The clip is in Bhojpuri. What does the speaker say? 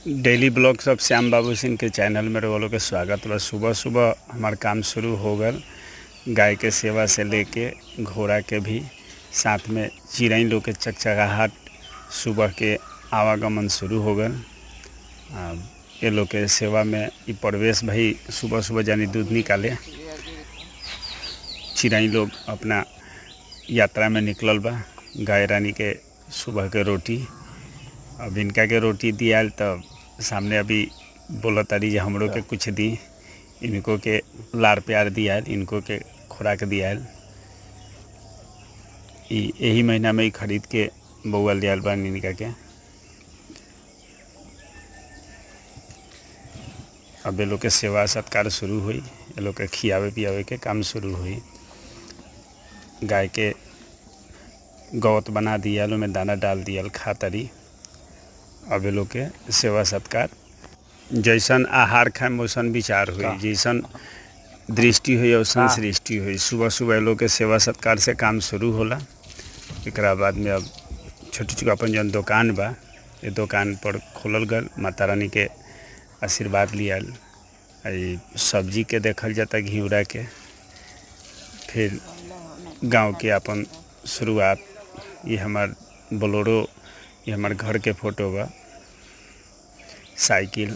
डेली ब्लॉग सब श्याम बाबू सिंह के चैनल में रोलों के स्वागत बा। सुबह सुबह हमार काम शुरू हो गल। गाय के सेवा से लेके घोड़ा के भी, साथ में चिड़ै लोग के चकचकाहट, सुबह के आवागमन शुरू हो गल। ये लोग के सेवा में ये प्रवेश भाई सुबह सुबह जानी दूध निकाले चिड़ै लोग अपना यात्रा में निकलल बा। गाय रानी के सुबह के रोटी, अब इनका के रोटी दियाल तो सामने अभी बोला तारी जे हमरों के कुछ दी, इनको के लाड़ प्यार दियाल, इनको के खुराक दियाल। यही महीना में ही खरीद के बउआल दियाल बा इनका के। अब ये लोग के सेवा सत्कार शुरू हुई, ये लोग के खियावे पियावे के काम शुरू हुई। गाय के गौत बना दियाल, में दाना डाल दियाल, खातरी। अब ये लोग के सेवा सत्कार जैसन आहार खाए वैसन विचार हुई, जैसन दृष्टि हुई वैसन सृष्टि हुई। सुबह सुबह लोग के सेवा सत्कार से काम शुरू होला। एक बाद में अब छोटी छोटी अपन जन दुकान बा, ये दुकान पर खोलल गल। माता रानी के आशीर्वाद लियाल। सब्जी के देखल जाता घिउरा के, फिर गांव के अपन शुरुआत। ये हमार बोलेरो, ये हमार घर के फोटो बा। साइकिल